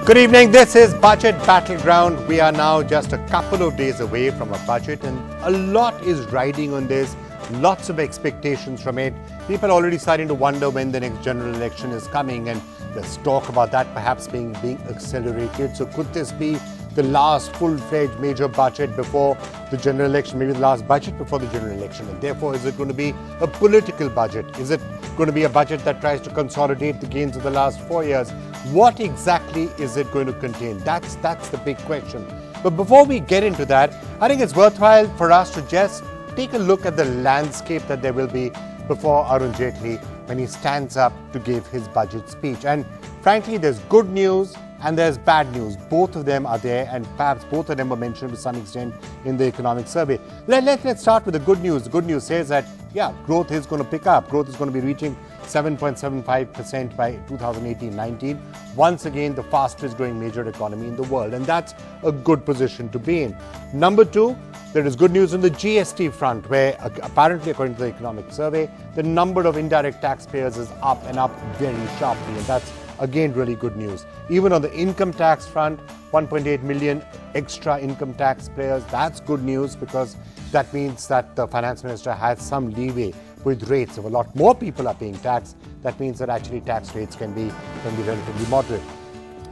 Good evening. This is Budget Battleground. We are now just a couple of days away from a budget, and a lot is riding on this. Lots of expectations from it. People are already starting to wonder when the next general election is coming, and there's talk about that perhaps being accelerated. So could this be the last full-fledged major budget before the general election, maybe the last budget before the general election? And therefore, is it going to be a political budget? Is it going to be a budget that tries to consolidate the gains of the last 4 years? What exactly is it going to contain? That's the big question. But before we get into that, I think it's worthwhile for us to just take a look at the landscape that there will be before Arun Jaitley when he stands up to give his budget speech. And frankly, there's good news and there's bad news. Both of them are there, and perhaps both of them were mentioned to some extent in the economic survey. Let's start with the good news. The good news says that, yeah, growth is going to pick up. Growth is going to be reaching 7.75% by 2018-19. Once again, the fastest growing major economy in the world. And that's a good position to be in. Number two, there is good news on the GST front, where apparently, according to the economic survey, the number of indirect taxpayers is up and up very sharply. And that's again really good news. Even on the income tax front, 1.8 million extra income taxpayers. That's good news, because that means that the finance minister has some leeway with rates. If a lot more people are paying tax, that means that actually tax rates can be relatively moderate.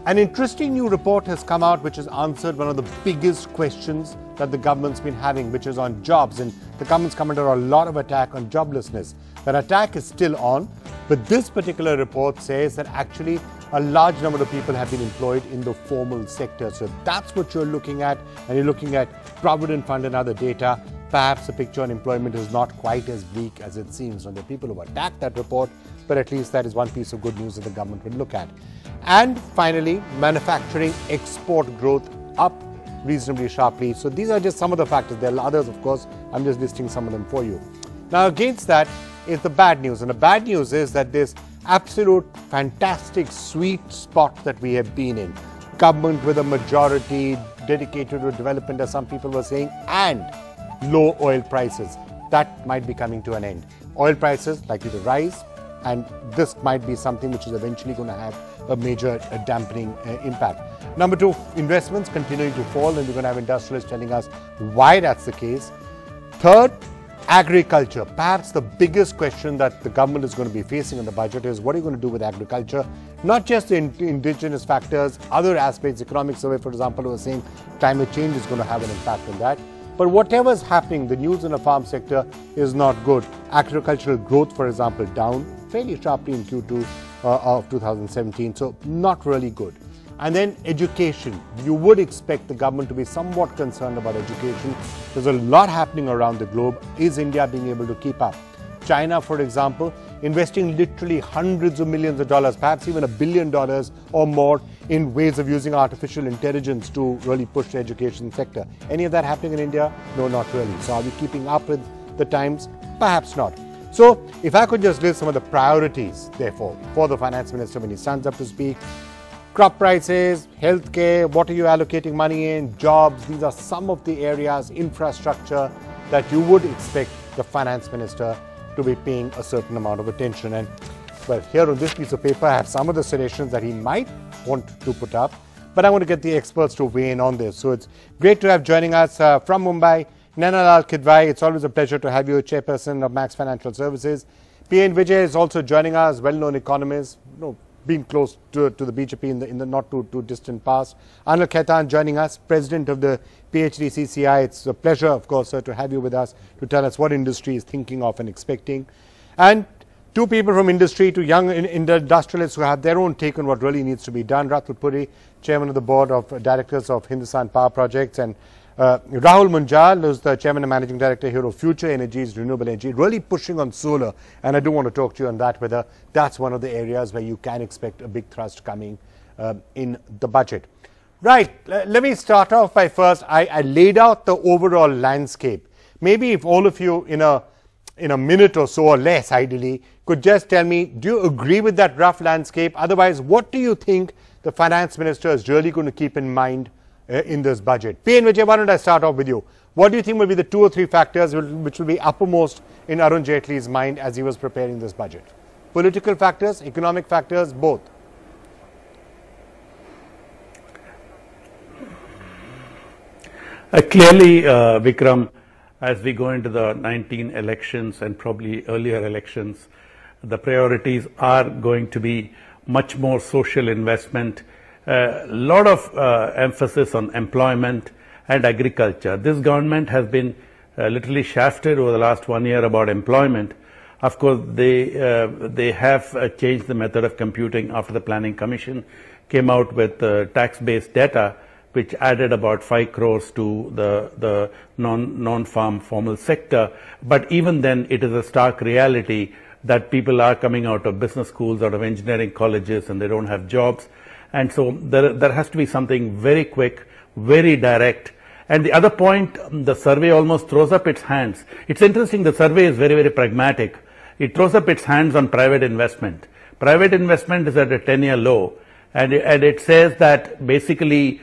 An interesting new report has come out which has answered one of the biggest questions that the government's been having, which is on jobs. And the government's come under a lot of attack on joblessness. That attack is still on, but this particular report says that actually a large number of people have been employed in the formal sector. So that's what you're looking at, and you're looking at Provident Fund and other data. Perhaps the picture on employment is not quite as bleak as it seems. And there are people who attacked that report, but at least that is one piece of good news that the government will look at. And finally, manufacturing export growth up reasonably sharply. So these are just some of the factors. There are others, of course. I'm just listing some of them for you. Now, against that is the bad news. And the bad news is that this absolute fantastic sweet spot that we have been in, government with a majority dedicated to development, as some people were saying, and low oil prices, that might be coming to an end. Oil prices likely to rise, and this might be something which is eventually going to have a major dampening impact. Number two, investments continuing to fall, and we're going to have industrialists telling us why that's the case. Third, agriculture. Perhaps the biggest question that the government is going to be facing in the budget is, what are you going to do with agriculture? Not just the indigenous factors, other aspects. Economic survey, for example, was saying climate change is going to have an impact on that. But whatever is happening, the news in the farm sector is not good. Agricultural growth, for example, down fairly sharply in Q2 of 2017, so not really good. And then education. You would expect the government to be somewhat concerned about education. There's a lot happening around the globe. Is India being able to keep up? China, for example, investing literally hundreds of millions of dollars, perhaps even $1 billion or more, in ways of using artificial intelligence to really push the education sector. Any of that happening in India? No, not really. So are we keeping up with the times? Perhaps not. So if I could just list some of the priorities, therefore, for the finance minister when he stands up to speak: crop prices, healthcare, what are you allocating money in, jobs. These are some of the areas, infrastructure, that you would expect the finance minister to be paying a certain amount of attention. And well, here on this piece of paper, I have some of the suggestions that he might want to put up, but I want to get the experts to weigh in on this. So it's great to have joining us from Mumbai, Nainalal Kidwai. It's always a pleasure to have you, Chairperson of Max Financial Services. P.N. Vijay is also joining us, well-known economist, been close to the BJP in the not too distant past. Anil Khaitan joining us, President of the PhD CCI. It's a pleasure, of course, sir, to have you with us to tell us what industry is thinking of and expecting. And two people from industry, two young industrialists who have their own take on what really needs to be done. Ratul Puri, Chairman of the Board of Directors of Hindustan Power Projects, and Rahul Munjal, who's the Chairman and Managing Director here of Future Energies, Renewable Energy, really pushing on solar. And I do want to talk to you on that, whether that's one of the areas where you can expect a big thrust coming in the budget. Right, let me start off by first, I laid out the overall landscape. Maybe if all of you in a minute or so, or less ideally, could just tell me, do you agree with that rough landscape? Otherwise, what do you think the finance minister is really going to keep in mind in this budget? P.N. Vijay, why don't I start off with you? What do you think will be the 2 or 3 factors which will be uppermost in Arun Jaitley's mind as he was preparing this budget? Political factors, economic factors, both? Clearly, Vikram, as we go into the 19 elections and probably earlier elections, the priorities are going to be much more social investment, a lot of emphasis on employment and agriculture. This government has been literally shafted over the last 1 year about employment. Of course, they have changed the method of computing after the Planning Commission came out with tax-based data, which added about 5 crores to the non-farm formal sector. But even then, it is a stark reality that people are coming out of business schools, out of engineering colleges, and they don't have jobs. And so there has to be something very quick, very direct. And the other point, the survey almost throws up its hands. It's interesting, the survey is very, very pragmatic. It throws up its hands on private investment. Private investment is at a 10-year low. And it says that basically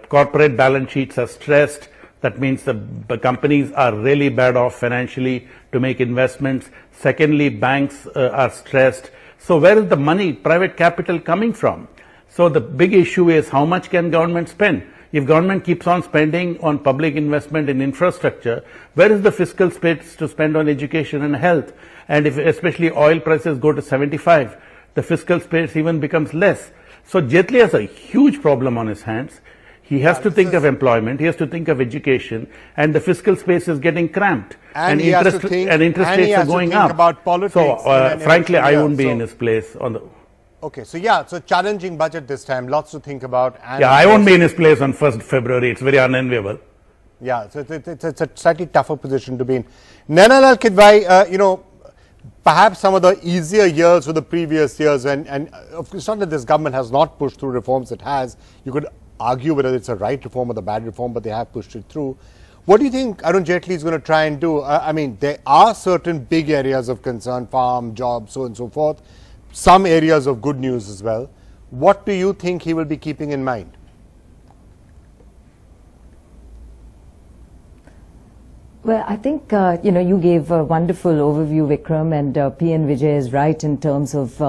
corporate balance sheets are stressed. That means the companies are really bad off financially to make investments. Secondly, banks are stressed. So where is the money, private capital coming from? So the big issue is how much can government spend? If government keeps on spending on public investment in infrastructure, where is the fiscal space to spend on education and health? And if especially oil prices go to 75, the fiscal space even becomes less. So Jaitley has a huge problem on his hands. He has to think of employment, he has to think of education, and the fiscal space is getting cramped. And interest rates are going up. About politics so frankly, I wouldn't be in his place on the... Okay, so yeah, so challenging budget this time, lots to think about. And yeah, I won't be in his place on 1st February. It's very unenviable. Yeah, so it's a slightly tougher position to be in. Nainalal Kidwai, perhaps some of the easier years were the previous years, and it's not that this government has not pushed through reforms, it has. You could argue whether it's a right reform or the bad reform, but they have pushed it through. What do you think Arun Jaitley is going to try and do? I mean, there are certain big areas of concern, farm, jobs, so on and so forth. Some areas of good news as well. What do you think he will be keeping in mind? Well, I think, you gave a wonderful overview, Vikram, and P.N. Vijay is right in terms of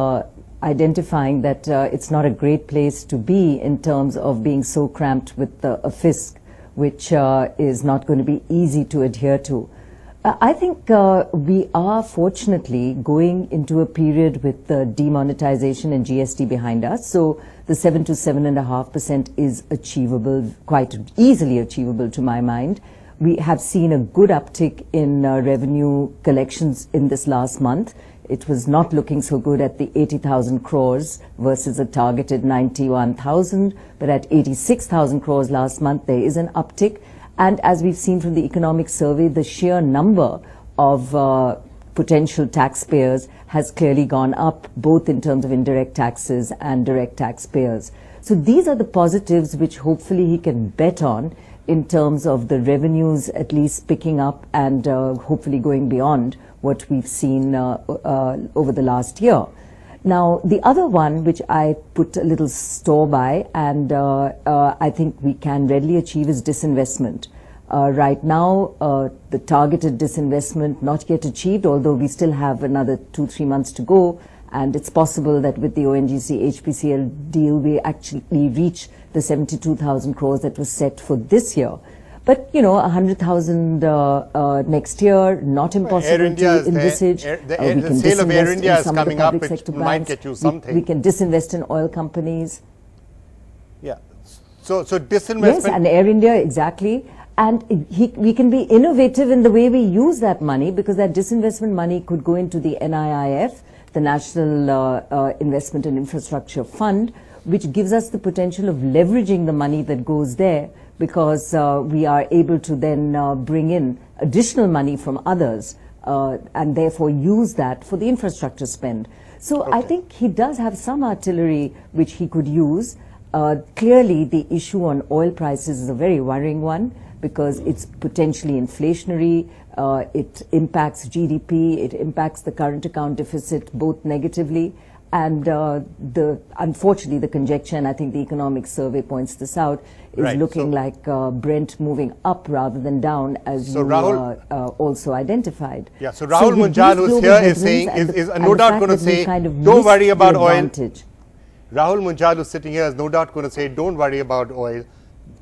identifying that it's not a great place to be in terms of being so cramped with a fisc, which is not going to be easy to adhere to. I think we are fortunately going into a period with the demonetization and GST behind us. So the 7 to 7.5% is achievable, quite easily achievable to my mind. We have seen a good uptick in revenue collections in this last month. It was not looking so good at the 80,000 crores versus a targeted 91,000, but at 86,000 crores last month, there is an uptick. And as we've seen from the economic survey, the sheer number of potential taxpayers has clearly gone up, both in terms of indirect taxes and direct taxpayers. So these are the positives which hopefully he can bet on in terms of the revenues at least picking up and hopefully going beyond what we've seen over the last year. Now, the other one which I put a little store by and I think we can readily achieve is disinvestment. Right now, the targeted disinvestment not yet achieved, although we still have another 2-3 months to go, and it's possible that with the ONGC-HPCL deal, we actually reach the 72,000 crores that was set for this year. But, 100,000 next year, not impossible to envisage. The sale of Air India is coming up, which might get you something. We can disinvest in oil companies. Yeah. So disinvestment. Yes, and Air India, exactly. And we can be innovative in the way we use that money, because that disinvestment money could go into the NIIF, the National Investment and Infrastructure Fund, which gives us the potential of leveraging the money that goes there, because we are able to then bring in additional money from others and therefore use that for the infrastructure spend. So I think he does have some artillery which he could use. Clearly, the issue on oil prices is a very worrying one, because it's potentially inflationary, it impacts GDP, it impacts the current account deficit both negatively, and unfortunately the conjecture, and I think the economic survey points this out, is looking like Brent moving up rather than down, as you also identified. Yeah, so Rahul Munjal, who's here, is saying, is no doubt going to say, don't worry about oil. Rahul Munjal, who's sitting here, is no doubt going to say, don't worry about oil.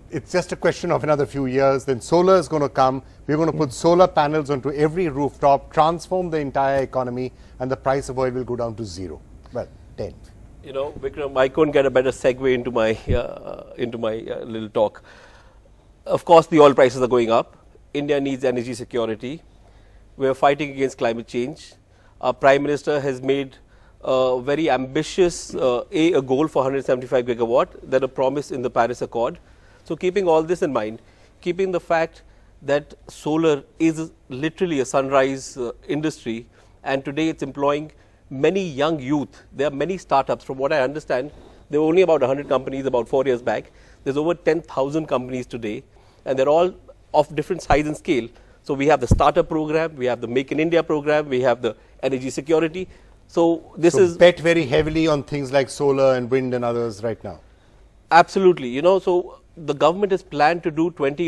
it's just a question of another few years. Then solar is going to come. We're going to put solar panels onto every rooftop, transform the entire economy, and the price of oil will go down to 0. Well, 10. You know, Vikram, I couldn't get a better segue into my little talk. Of course, the oil prices are going up. India needs energy security. We are fighting against climate change. Our Prime Minister has made a very ambitious, a goal for 175 gigawatt, then a promise in the Paris Accord. So keeping all this in mind, keeping the fact that solar is literally a sunrise industry, and today it's employing many young youth. There are many startups. From what I understand, there were only about 100 companies about 4 years back. There's over 10,000 companies today, and they're all of different size and scale. So we have the startup program, we have the Make in India program, we have the energy security. So this is bet very heavily on things like solar and wind and others right now. Absolutely. You know, so the government has planned to do 20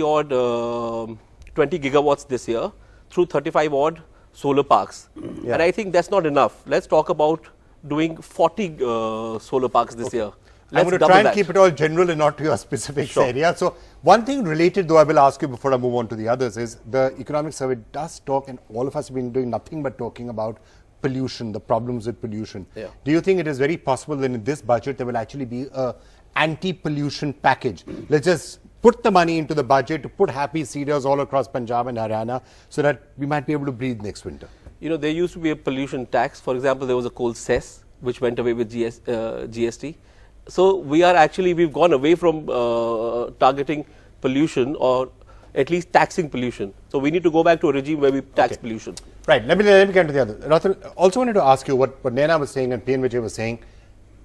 gigawatts this year through 35 odd solar parks. Yeah. And I think that's not enough. Let's talk about doing 40 solar parks this year. I'm going to try and keep it all general and not to your specific area. So one thing related, though, I will ask you before I move on to the others, is the economic survey does talk, and all of us have been doing nothing but talking about pollution, the problems with pollution. Yeah. Do you think it is very possible that in this budget there will actually be a anti-pollution package? Let's just put the money into the budget to put happy cedars all across Punjab and Haryana so that we might be able to breathe next winter. You know, there used to be a pollution tax. For example, there was a coal cess which went away with GST. So we are actually, we've gone away from targeting pollution, or at least taxing pollution. So we need to go back to a regime where we tax pollution. Right. Let me get into the other. Ratan, also wanted to ask you what Naina was saying and PN Vijay was saying.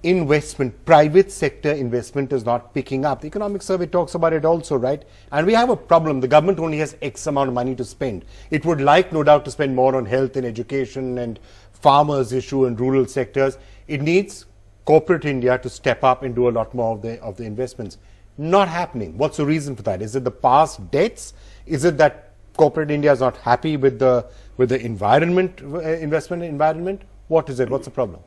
Investment, private sector investment is not picking up. The economic survey talks about it also, right? And we have a problem. The government only has X amount of money to spend. It would like, no doubt, to spend more on health and education and farmers' issue and rural sectors. It needs corporate India to step up and do a lot more of the investments. Not happening. What's the reason for that? Is it the past debts? Is it that corporate India is not happy with the environment, investment environment? What is it? What's the problem?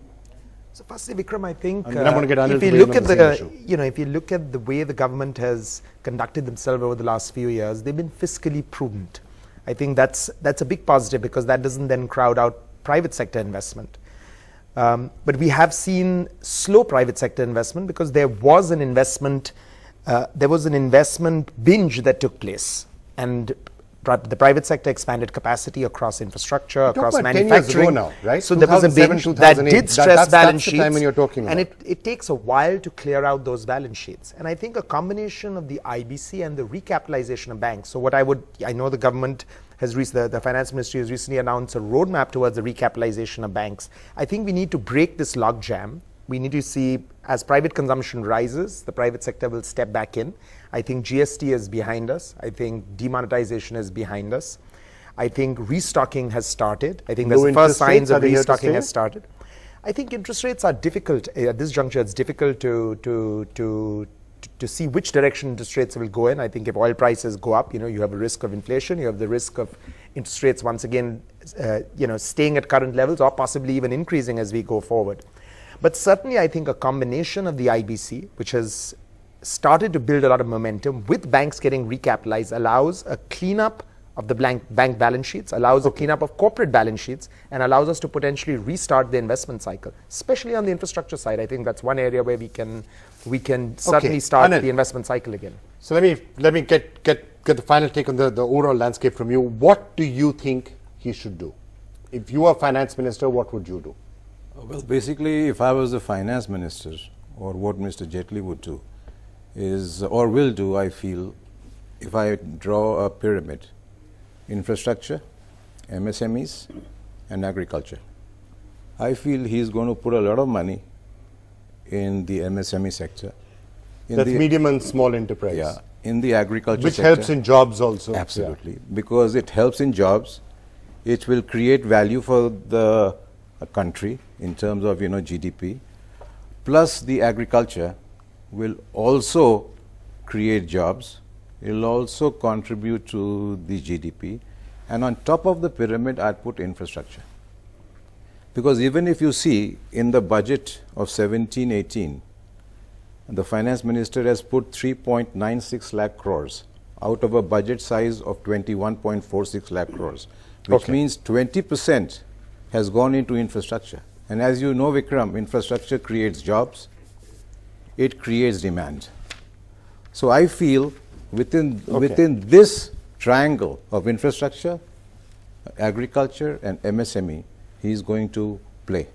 So firstly, Vikram, I think I'm going to get if you look at if you look at the way the government has conducted themselves over the last few years, they've been fiscally prudent. I think that's a big positive, because that doesn't then crowd out private sector investment. But we have seen slow private sector investment because there was an investment binge that took place, and the private sector expanded capacity across infrastructure, across manufacturing. Now, right? So there was a binge that did stress balance sheets, time when you're talking about. And it takes a while to clear out those balance sheets. And I think a combination of the IBC and the recapitalization of banks. So I know the government has the Finance Ministry has recently announced a roadmap towards the recapitalization of banks. I think we need to break this logjam. We need to see, as private consumption rises, the private sector will step back in. I think GST is behind us. I think demonetization is behind us. I think restocking has started. I think the first signs of restocking has started. I think interest rates are difficult. At this juncture, it's difficult to see which direction interest rates will go in. I think if oil prices go up, you have a risk of inflation. You have the risk of interest rates once again, staying at current levels or possibly even increasing as we go forward. But certainly, I think a combination of the IBC, which has started to build a lot of momentum, with banks getting recapitalized, allows a cleanup of the bank balance sheets, allows a cleanup of corporate balance sheets, and allows us to potentially restart the investment cycle, especially on the infrastructure side. I think that's one area where we can certainly start the investment cycle again. So let me get the final take on the overall landscape from you. What do you think he should do? If you are finance minister, what would you do? Well, basically, if I was the finance minister, or what Mr. Jaitley would do is, or will do, I feel, if I draw a pyramid: infrastructure, MSMEs, and agriculture. I feel he's going to put a lot of money in the MSME sector. That's medium and small enterprise. Yeah, in the agriculture sector. Which helps in jobs also. Absolutely, because it helps in jobs. It will create value for the country in terms of GDP. Plus, the agriculture will also create jobs. It will also contribute to the GDP. And on top of the pyramid, I'd put infrastructure. Because even if you see in the budget of 17-18, the finance minister has put 3.96 lakh crores out of a budget size of 21.46 lakh crores, which means 20% has gone into infrastructure. And as you know, Vikram, infrastructure creates jobs, it creates demand. So I feel within this triangle of infrastructure, agriculture and MSME, he is going to play.